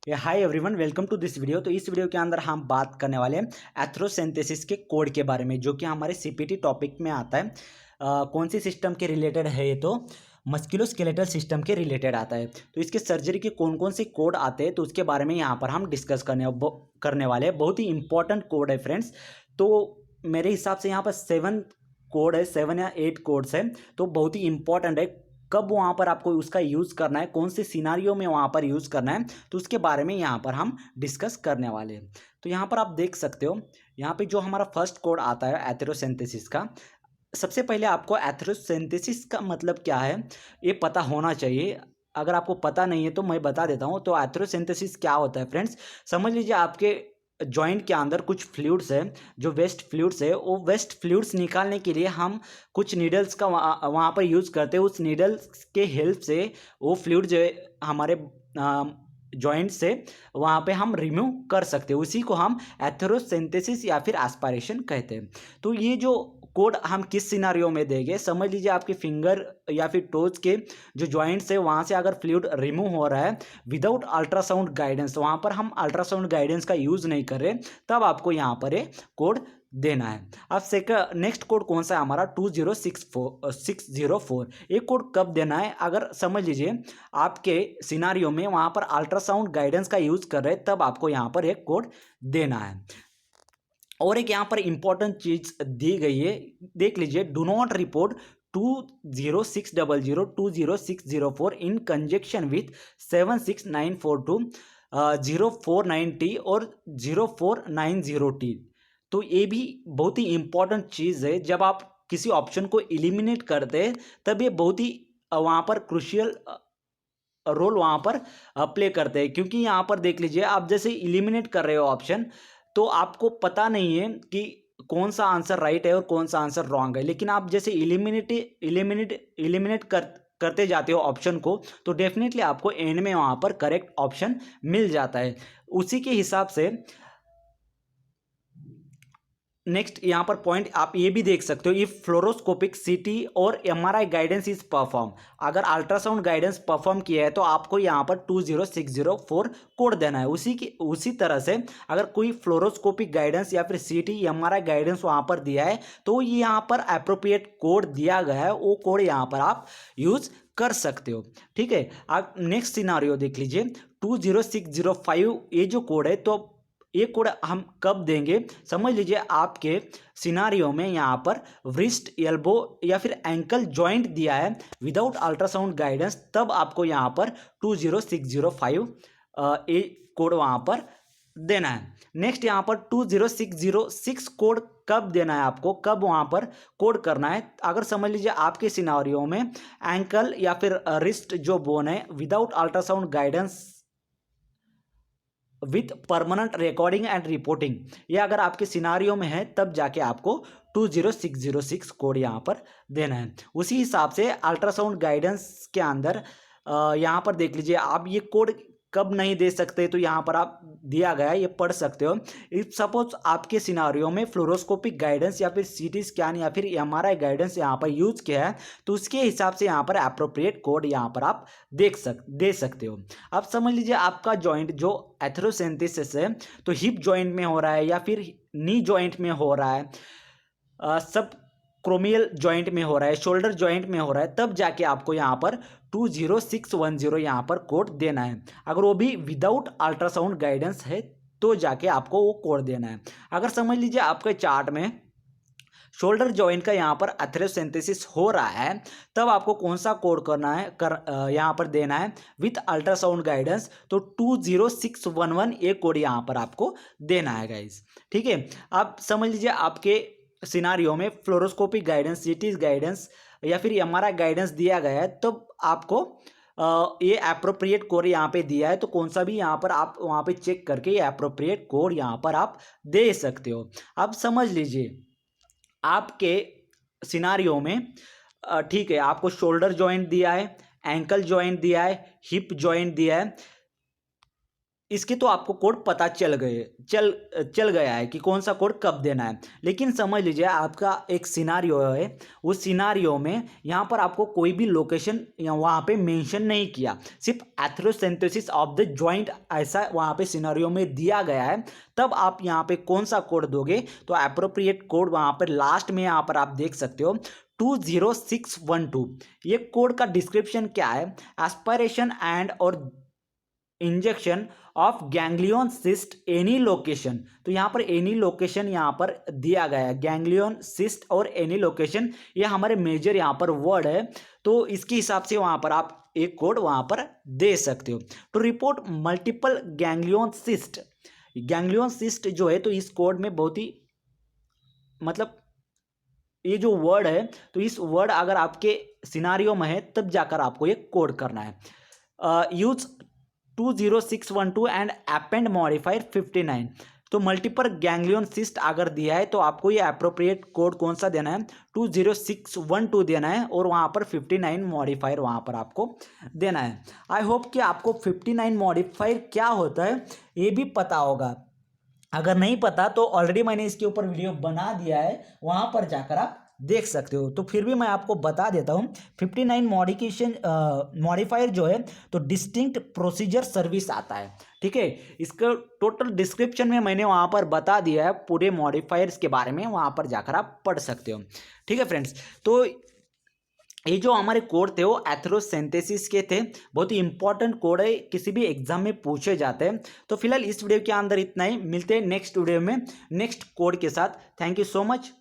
Hi everyone, welcome to this video. तो इस video के अंदर हम बात करने वाले हैं एथ्रोसिंथेसिस के कोड के बारे में, जो कि हमारे सीपीटी टॉपिक में आता है। कौन सी सिस्टम के रिलेटेड है ये? तो मस्कुलोस्केलेटल सिस्टम के रिलेटेड आता है। तो इसके सर्जरी के कौन कौन से कोड आते हैं, तो उसके बारे में यहाँ पर हम डिस्कस करने वाले हैं। बहुत ही इंपॉर्टेंट कोड है फ्रेंड्स। तो मेरे हिसाब से यहाँ पर 7 कोड है, 7 या 8 कोड्स है। तो बहुत ही इंपॉर्टेंट है। कब वहाँ पर आपको उसका यूज़ करना है, कौन से सिनारियो में वहाँ पर यूज़ करना है, तो उसके बारे में यहाँ पर हम डिस्कस करने वाले हैं। तो यहाँ पर आप देख सकते हो, यहाँ पे जो हमारा फर्स्ट कोड आता है एथेरोसिंथेसिस का। सबसे पहले आपको एथेरोसिंथेसिस का मतलब क्या है ये पता होना चाहिए। अगर आपको पता नहीं है तो मैं बता देता हूँ। तो एथेरोसिंथेसिस क्या होता है फ्रेंड्स, समझ लीजिए आपके जॉइंट के अंदर कुछ फ्लूइड्स है, जो वेस्ट फ्लूइड्स है, वो वेस्ट फ्लूइड्स निकालने के लिए हम कुछ नीडल्स का वहाँ पर यूज़ करते हैं। उस नीडल्स के हेल्प से वो फ्लूइड जो है हमारे जॉइंट से वहाँ पे हम रिमूव कर सकते हैं। उसी को हम एथेरोसिंथेसिस या फिर एस्पायरेशन कहते हैं। तो ये जो कोड हम किस सिनारियो में देंगे, समझ लीजिए आपके फिंगर या फिर टोज के जो जॉइंट्स है वहाँ से अगर फ्लूइड रिमूव हो रहा है विदाउट अल्ट्रासाउंड गाइडेंस, वहाँ पर हम अल्ट्रासाउंड गाइडेंस का यूज़ नहीं कर रहे, तब आपको यहाँ पर ये कोड देना है। अब नेक्स्ट कोड कौन सा है हमारा 20604। ये कोड कब देना है, अगर समझ लीजिए आपके सिनारियो में वहाँ पर अल्ट्रासाउंड गाइडेंस का यूज़ कर रहे हैं, तब आपको यहाँ पर एक कोड देना है। और एक यहाँ पर इंपॉर्टेंट चीज दी गई है, देख लीजिए। Do not report 20600 20604 in conjunction with 76942 049T और 049T। तो ये भी बहुत ही इंपॉर्टेंट चीज़ है। जब आप किसी ऑप्शन को इलिमिनेट करते हैं तब ये बहुत ही वहाँ पर क्रुशियल रोल वहाँ पर प्ले करते हैं। क्योंकि यहाँ पर देख लीजिए, आप जैसे इलिमिनेट कर रहे हो ऑप्शन, तो आपको पता नहीं है कि कौन सा आंसर राइट है और कौन सा आंसर रॉन्ग है। लेकिन आप जैसे इलिमिनेट करते जाते हो ऑप्शन को, तो डेफिनेटली आपको एंड में वहाँ पर करेक्ट ऑप्शन मिल जाता है। उसी के हिसाब से नेक्स्ट यहाँ पर पॉइंट आप ये भी देख सकते हो, इफ फ्लोरोस्कोपिक सीटी और एमआरआई गाइडेंस इज परफॉर्म। अगर अल्ट्रासाउंड गाइडेंस परफॉर्म किया है तो आपको यहाँ पर 20604 कोड देना है। उसी तरह से अगर कोई फ्लोरोस्कोपिक गाइडेंस या फिर सीटी एमआरआई गाइडेंस वहाँ पर दिया है तो ये यहाँ पर अप्रोप्रिएट कोड दिया गया है, वो कोड यहाँ पर आप यूज कर सकते हो। ठीक है, आप नेक्स्ट सिनारियो देख लीजिए 20605। ये जो कोड है, तो ये कोड हम कब देंगे, समझ लीजिए आपके सिनारियो में यहाँ पर व्रिस्ट, एल्बो या फिर एंकल जॉइंट दिया है विदाउट अल्ट्रासाउंड गाइडेंस, तब आपको यहाँ पर 20605 ये कोड वहाँ पर देना है। नेक्स्ट यहाँ पर 20606 कोड कब देना है आपको, कब वहाँ पर कोड करना है, अगर समझ लीजिए आपके सिनारियो में एंकल या फिर रिस्ट जो बोन है without ultrasound guidance with permanent recording and reporting, ये अगर आपके सिनारियो में है तब जाके आपको 20606 कोड यहाँ पर देना है। उसी हिसाब से अल्ट्रासाउंड गाइडेंस के अंदर यहाँ पर देख लीजिए आप ये कोड कब नहीं दे सकते, तो यहाँ पर आप दिया गया है, ये पढ़ सकते हो। इफ सपोज आपके सिनारियो में फ्लोरोस्कोपिक गाइडेंस या फिर सीटी स्कैन या फिर एमआरआई गाइडेंस यहाँ पर यूज किया है, तो उसके हिसाब से यहाँ पर अप्रोप्रिएट कोड यहाँ पर आप दे सकते हो। अब समझ लीजिए आपका जॉइंट जो एथेरोसिंथेसिस है, तो हिप जॉइंट में हो रहा है या फिर नी जॉइंट में हो रहा है, सब क्रोमियल जॉइंट में हो रहा है, शोल्डर जॉइंट में हो रहा है, तब जाके आपको यहाँ पर 20610 यहाँ पर कोड देना है। अगर वो भी विदाउट अल्ट्रासाउंड गाइडेंस है तो जाके आपको वो कोड देना है। अगर समझ लीजिए आपके चार्ट में शोल्डर जॉइंट का यहाँ पर एथेरोसिंथेसिस हो रहा है, तब आपको कौन सा कोड करना है, यहाँ पर देना है विथ अल्ट्रासाउंड गाइडेंस, तो 20611 ये कोड यहाँ पर आपको देना है गाइस। ठीक है, आप समझ लीजिए आपके सिनारियो में फ्लोरोस्कोपिक गाइडेंस, सीटी गाइडेंस या फिर एमआरआई गाइडेंस दिया गया है, तो आपको ये अप्रोप्रिएट कोड यहाँ पे दिया है, तो कौन सा भी यहाँ पर आप वहाँ पे चेक करके ये अप्रोप्रिएट कोड यहाँ पर आप दे सकते हो। अब समझ लीजिए आपके सिनारियो में ठीक है, आपको शोल्डर जॉइंट दिया है, एंकल जॉइंट दिया है, हिप जॉइंट दिया है, इसकी तो आपको कोड पता चल गया है कि कौन सा कोड कब देना है। लेकिन समझ लीजिए आपका एक सिनारियो है, उस सिनारियो में यहाँ पर आपको कोई भी लोकेशन वहाँ पे मेंशन नहीं किया, सिर्फ एथेरोसिंथेसिस ऑफ द जॉइंट ऐसा वहाँ पे सिनारियो में दिया गया है। तब आप यहाँ पे कौन सा कोड दोगे, तो एप्रोप्रिएट कोड वहाँ पर लास्ट में यहाँ पर आप देख सकते हो 20612। ये कोड का डिस्क्रिप्शन क्या है, एस्पिरेशन एंड और injection of ganglion cyst any location. तो यहाँ पर एनी लोकेशन यहाँ पर दिया गया है, गैंग्लियन सिस्ट और एनी लोकेशन ये हमारे मेजर यहाँ पर वर्ड है। तो इसके हिसाब से वहाँ पर आप एक कोड वहाँ पर दे सकते हो। To report multiple ganglion cyst जो है, तो इस कोड में बहुत ही मतलब ये जो वर्ड है, तो इस वर्ड अगर आपके सिनारियो में है तब जाकर आपको ये कोड करना है। Use 20612 and append modifier 59। तो मल्टीपल गैंग्लियन सिस्ट अगर दिया है तो आपको ये अप्रोप्रिएट कोड कौन सा देना है, 20612 देना है और वहाँ पर 59 मॉडिफायर वहाँ पर आपको देना है। आई होप कि आपको 59 मॉडिफायर क्या होता है ये भी पता होगा। अगर नहीं पता तो ऑलरेडी मैंने इसके ऊपर वीडियो बना दिया है, वहाँ पर जाकर आप देख सकते हो। तो फिर भी मैं आपको बता देता हूँ 59 मॉडिफायर जो है तो डिस्टिंक्ट प्रोसीजर सर्विस आता है। ठीक है, इसका टोटल डिस्क्रिप्शन में मैंने वहाँ पर बता दिया है पूरे मॉडिफायर्स के बारे में, वहाँ पर जाकर आप पढ़ सकते हो। ठीक है फ्रेंड्स, तो ये जो हमारे कोड थे वो एथेरोसिंथेसिस के थे, बहुत ही इंपॉर्टेंट कोड है, किसी भी एग्जाम में पूछे जाते हैं। तो फिलहाल इस वीडियो के अंदर इतना ही, मिलते हैं नेक्स्ट वीडियो में नेक्स्ट कोड के साथ। Thank you so much.